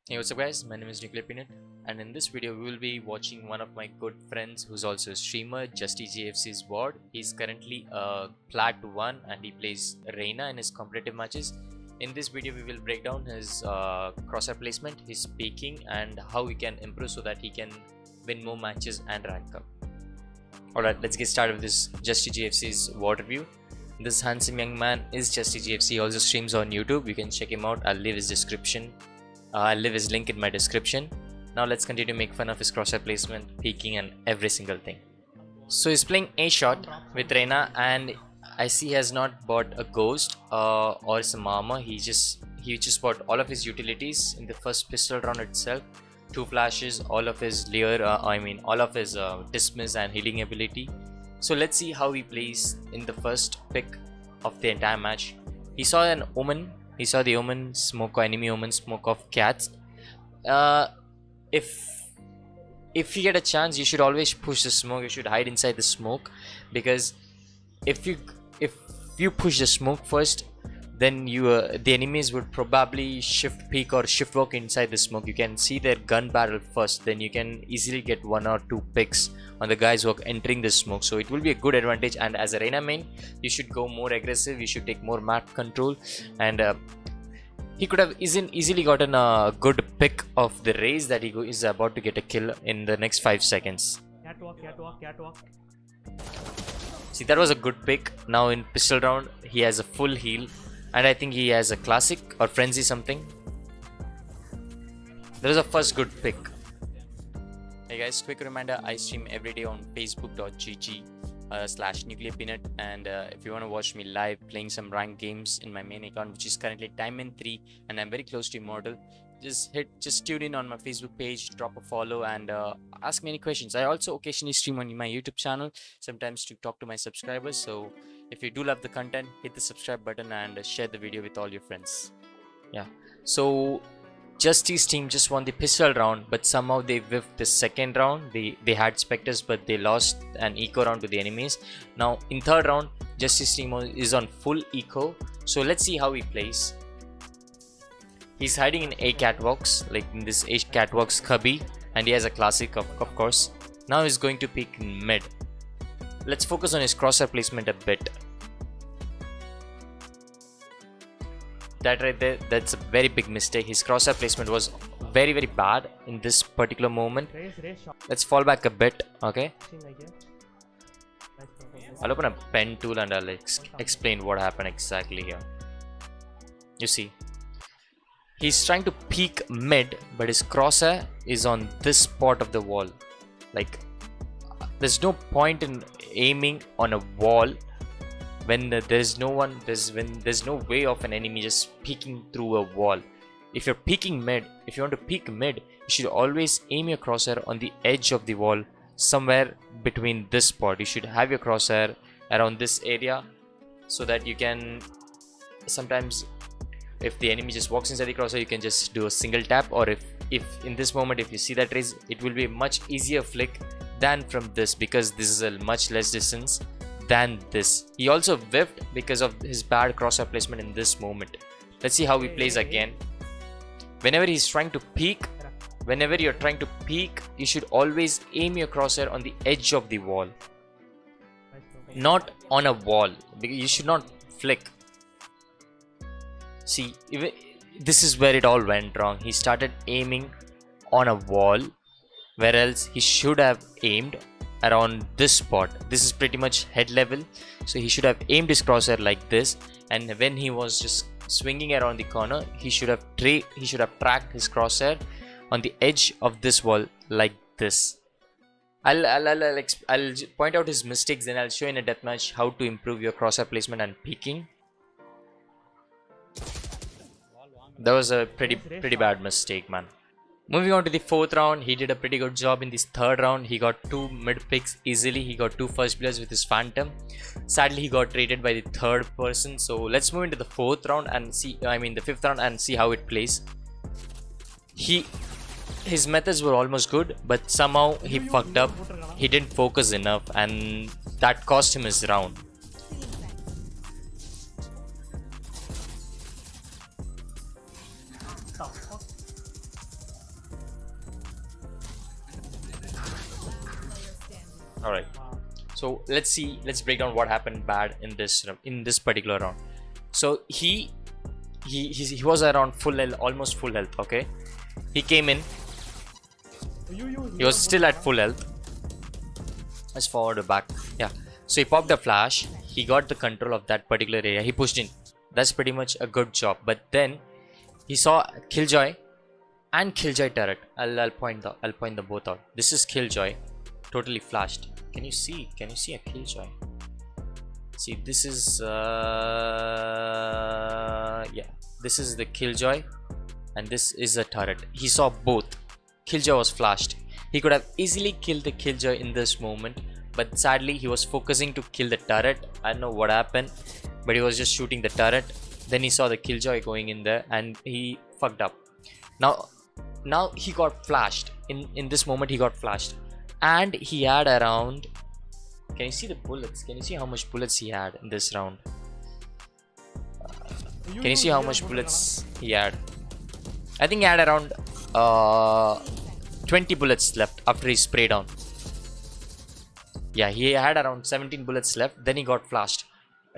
Hey, what's up guys, my name is NuclearPeanutt, and in this video we will be watching one of my good friends who's also a streamer, JustyGFC's VOD. He's currently a Plat 1 and he plays Reyna in his competitive matches. In this video we will break down his crosshair placement, his peaking, and how he can improve so that he can win more matches and rank up. Alright, let's get started with this JustyGFC's VOD review. This handsome young man is JustyGFC. He also streams on YouTube. You can check him out. I'll leave his link in my description. Now let's continue to make fun of his crosshair placement, peeking, and every single thing. So he's playing A shot with Reyna, and I see he has not bought a ghost or some armor. He just bought all of his utilities in the first pistol round itself. 2 flashes, all of his all of his dismiss and healing ability. So let's see how he plays in the first pick of the entire match. He saw an omen. He saw the omen smoke, or enemy omen smoke of cats. If you get a chance, you should always push the smoke. You should hide inside the smoke, because if you push the smoke first, then the enemies would probably shift peek or shift walk inside the smoke. You can see their gun barrel first, then you can easily get 1 or 2 picks on the guys who are entering the smoke. So it will be a good advantage, and as a Reyna main, you should go more aggressive. You should take more map control, and he could have easily gotten a good pick of the raise that he is about to get a kill in the next 5 seconds. Catwalk. See, that was a good pick. Now in pistol round, he has a full heal, and I think he has a classic or frenzy something. That was a first good pick. Hey guys, quick reminder, I stream every day on facebook.gg/nuclearpeanut, and if you want to watch me live playing some ranked games in my main account, which is currently Diamond 3, and I'm very close to Immortal, just tune in on my Facebook page, drop a follow, and ask me any questions. I also occasionally stream on my YouTube channel, sometimes to talk to my subscribers. So if you do love the content, hit the subscribe button and share the video with all your friends. Yeah, so Justy's team just won the pistol round, but somehow they whiffed the second round. They had specters, but they lost an eco round to the enemies. Now in third round, Justy's team is on full eco, so let's see how he plays. He's hiding in A catwalks, like in this A catwalks cubby, and he has a classic of course. Now he's going to peek in mid. Let's focus on his crosshair placement a bit. That right there, that's a very big mistake. His crosshair placement was very bad in this particular moment. Let's fall back a bit, okay? I'll open a pen tool and I'll explain what happened exactly here. You see, he's trying to peek mid, but his crosshair is on this spot of the wall. Like, there's no point in aiming on a wall when there's no way of an enemy just peeking through a wall. If you're peeking mid, if you want to peek mid, you should always aim your crosshair on the edge of the wall, somewhere between this spot. You should have your crosshair around this area, so that you can sometimes, if the enemy just walks inside the crosshair, you can just do a single tap, or if in this moment, if you see that raise, it will be a much easier flick than from this, because this is a much less distance than this. He also whiffed because of his bad crosshair placement in this moment. Let's see how he plays again. Whenever you're trying to peek, you should always aim your crosshair on the edge of the wall, not on a wall, because you should not flick. See, this is where it all went wrong. He started aiming on a wall, where else he should have aimed around this spot. This is pretty much head level, so he should have aimed his crosshair like this, and when he was just swinging around the corner, he should have tracked his crosshair on the edge of this wall like this. I'll point out his mistakes, then I'll show in a deathmatch how to improve your crosshair placement and peeking. That was a pretty bad mistake, man. Moving on to the fourth round, he did a pretty good job in this third round. He got 2 mid picks easily. He got 2 first players with his phantom. Sadly, he got traded by the third person. So let's move into the fourth round and see, the fifth round, and see how it plays. His methods were almost good, but somehow he fucked up. He didn't focus enough, and that cost him his round. All right. So let's break down what happened bad in this particular round. So he was around full health, almost full health. Okay, he came in. He was still at full health. Let's forward or back. Yeah. So he popped a flash. He got the control of that particular area. He pushed in. That's pretty much a good job. But then he saw Killjoy and Killjoy turret. I'll point the both out. This is Killjoy, totally flashed. Can you see a Killjoy? See, this is yeah, this is the Killjoy and this is a turret. He saw both. Killjoy was flashed. He could have easily killed the Killjoy in this moment, but sadly he was focusing to kill the turret. I don't know what happened, but he was just shooting the turret. Then he saw the Killjoy going in there and he fucked up. Now he got flashed. In this moment he got flashed, and he had around, can you see the bullets? Can you see how much bullets he had in this round? Can you see how much bullets he had? I think he had around 20 bullets left after he sprayed down. Yeah, he had around 17 bullets left. Then he got flashed.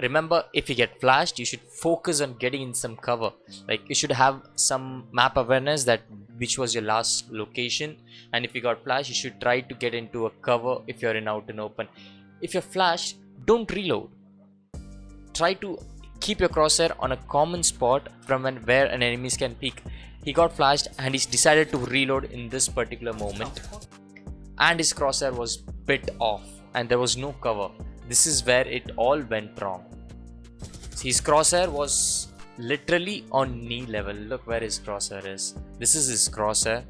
Remember, if you get flashed, you should focus on getting in some cover. Like, you should have some map awareness that which was your last location, and if you got flashed, you should try to get into a cover if you're in out and open. If you're flashed, don't reload. Try to keep your crosshair on a common spot from where an enemies can peek. He got flashed and he decided to reload in this particular moment, and his crosshair was bit off and there was no cover. This is where it all went wrong. His crosshair was literally on knee level. Look where his crosshair is. This is his crosshair,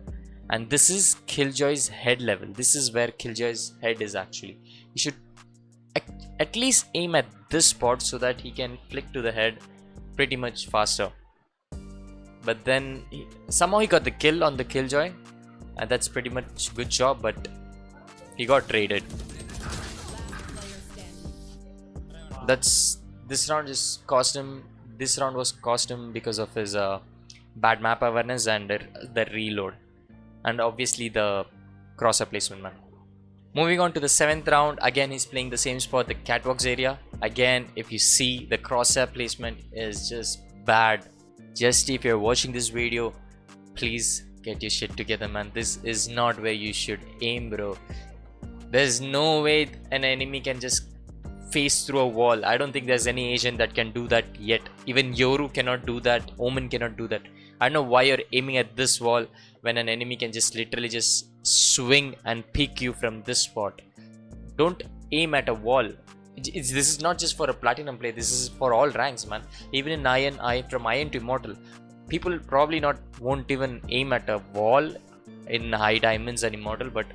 and this is Killjoy's head level. This is where Killjoy's head is actually. You should at least aim at this spot so that he can flick to the head pretty much faster. But then somehow he got the kill on the Killjoy, and that's pretty much good job, but he got traded. This round just cost him. This round was cost him because of his bad map awareness and the reload, and obviously the crosshair placement, man. Moving on to the 7th round, again he's playing the same spot, the catwalks area. Again, if you see, the crosshair placement is just bad. Just if you're watching this video, please get your shit together, man. This is not where you should aim, bro. There's no way an enemy can just face through a wall. I don't think there's any agent that can do that yet. Even Yoru cannot do that. Omen cannot do that. I don't know why you're aiming at this wall when an enemy can just literally just swing and peek you from this spot. Don't aim at a wall. This is not just for a platinum play. This is for all ranks, man. Even in Iron, from Iron to Immortal, people probably won't even aim at a wall in high diamonds and Immortal, but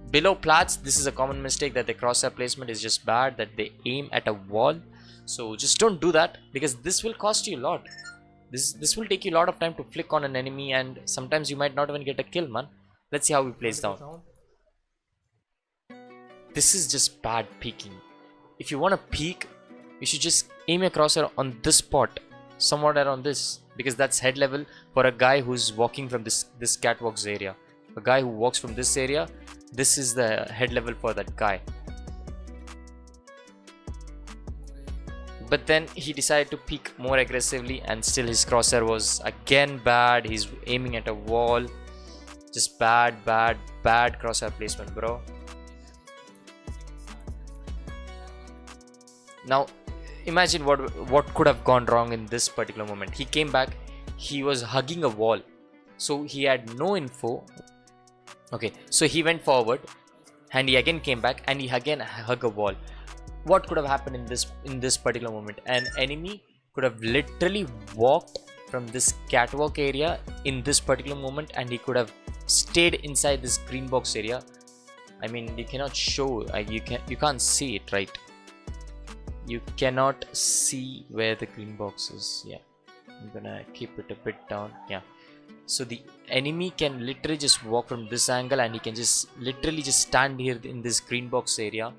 below Plats, this is a common mistake, that the crosshair placement is just bad, that they aim at a wall. So just don't do that, because this will cost you a lot. This will take you a lot of time to flick on an enemy, and sometimes you might not even get a kill, man. Let's see how he plays down. This is just bad peeking. If you want to peek, you should just aim your crosshair on this spot, somewhat around this, because that's head level for a guy who's walking from this catwalks area. A guy who walks from this area, this is the head level for that guy. But then he decided to peek more aggressively, and still his crosshair was again bad. He's aiming at a wall. Just bad crosshair placement, bro. Now imagine what could have gone wrong in this particular moment. He came back, he was hugging a wall, so he had no info. Okay, so he went forward and he again came back and he again hugged a wall. What could have happened in this particular moment? An enemy could have literally walked from this catwalk area in this particular moment, and he could have stayed inside this green box area. I mean, you cannot show, you can't see it, right? You cannot see where the green box is. Yeah, I'm gonna keep it a bit down. Yeah, so the enemy can literally just walk from this angle, and he can just literally just stand here in this green box area,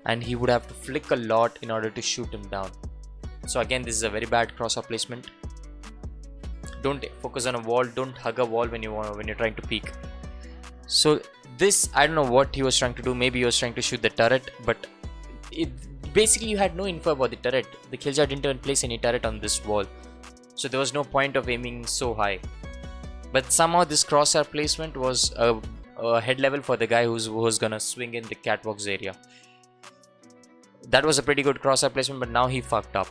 and he would have to flick a lot in order to shoot him down. So again, this is a very bad crosshair placement. Don't focus on a wall, don't hug a wall when you're trying to peek. So this, I don't know what he was trying to do. Maybe he was trying to shoot the turret, but basically you had no info about the turret. The killjoy didn't even place any turret on this wall, so there was no point of aiming so high. But somehow this crosshair placement was a head level for the guy who was gonna swing in the catwalks area. That was a pretty good crosshair placement, but now he fucked up.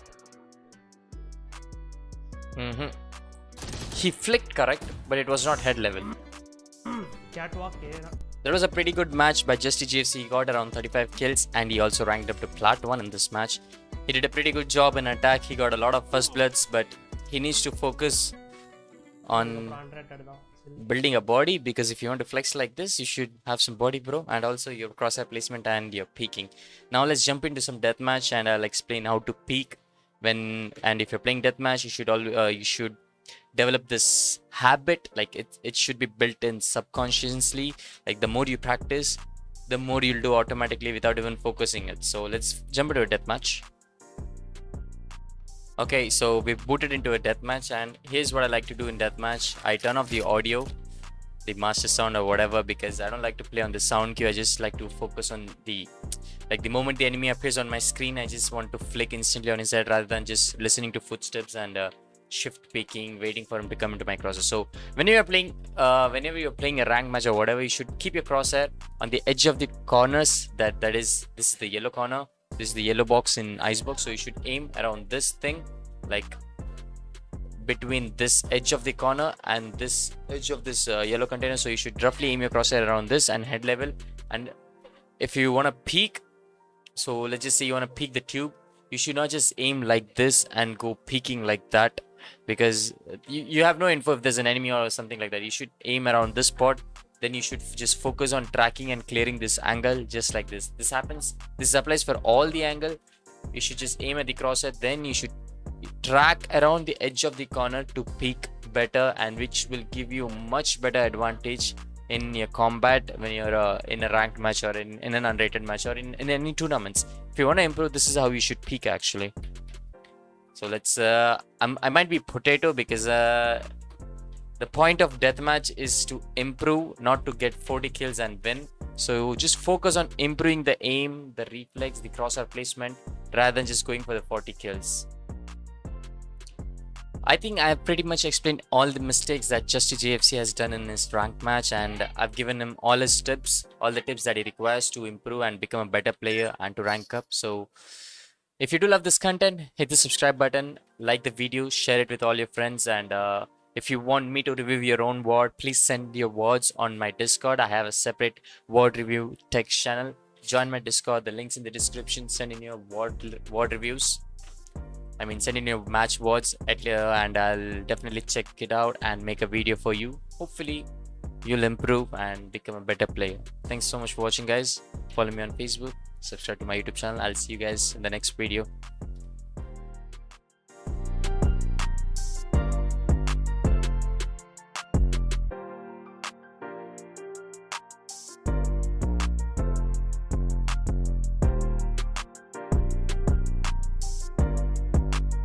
He flicked correct, but it was not head level. Catwalk That was a pretty good match by JustGFC. He got around 35 kills and he also ranked up to Plat 1 in this match. He did a pretty good job in attack. He got a lot of first bloods, but he needs to focus on building a body, because if you want to flex like this, you should have some body, bro, and also your crosshair placement and your peeking. Now let's jump into some deathmatch and I'll explain how to peek when, and if you're playing deathmatch, you should develop this habit. Like it should be built in subconsciously. Like the more you practice, the more you'll do automatically without even focusing it. So let's jump into a deathmatch. Okay, so we've booted into a deathmatch, and here's what I like to do in deathmatch. I turn off the audio, the master sound or whatever, because I don't like to play on the sound cue. I just like to focus on the, like the moment the enemy appears on my screen, I just want to flick instantly on his head rather than just listening to footsteps and shift peeking, waiting for him to come into my crosshair. So whenever you're playing a ranked match or whatever, you should keep your crosshair on the edge of the corners. This is the yellow corner. This is the yellow box in icebox. So you should aim around this thing, like between this edge of the corner and this edge of this yellow container. So you should roughly aim your crosshair around this and head level. And if you want to peek, so let's just say you want to peek the tube, you should not just aim like this and go peeking like that, because you have no info if there's an enemy or something like that. You should aim around this spot. Then you should just focus on tracking and clearing this angle just like this. This applies for all the angle. You should just aim at the crosshair, then you should track around the edge of the corner to peek better, and which will give you much better advantage in your combat when you're in a ranked match or in an unrated match or in any tournaments. If you want to improve, this is how you should peek actually. So let's I might be potato, because the point of deathmatch is to improve, not to get 40 kills and win. So just focus on improving the aim, the reflex, the crosshair placement, rather than just going for the 40 kills. I think I have pretty much explained all the mistakes that JustGFC has done in his ranked match, and I've given him all his tips, all the tips that he requires to improve and become a better player and to rank up. So if you do love this content, hit the subscribe button, like the video, share it with all your friends, and if you want me to review your own WOD, please send your WODs on my Discord. I have a separate WOD review text channel. Join my Discord, the link's in the description. Send in your WOD reviews. I mean, send in your match WODs, and I'll definitely check it out and make a video for you. Hopefully, you'll improve and become a better player. Thanks so much for watching, guys. Follow me on Facebook, subscribe to my YouTube channel. I'll see you guys in the next video.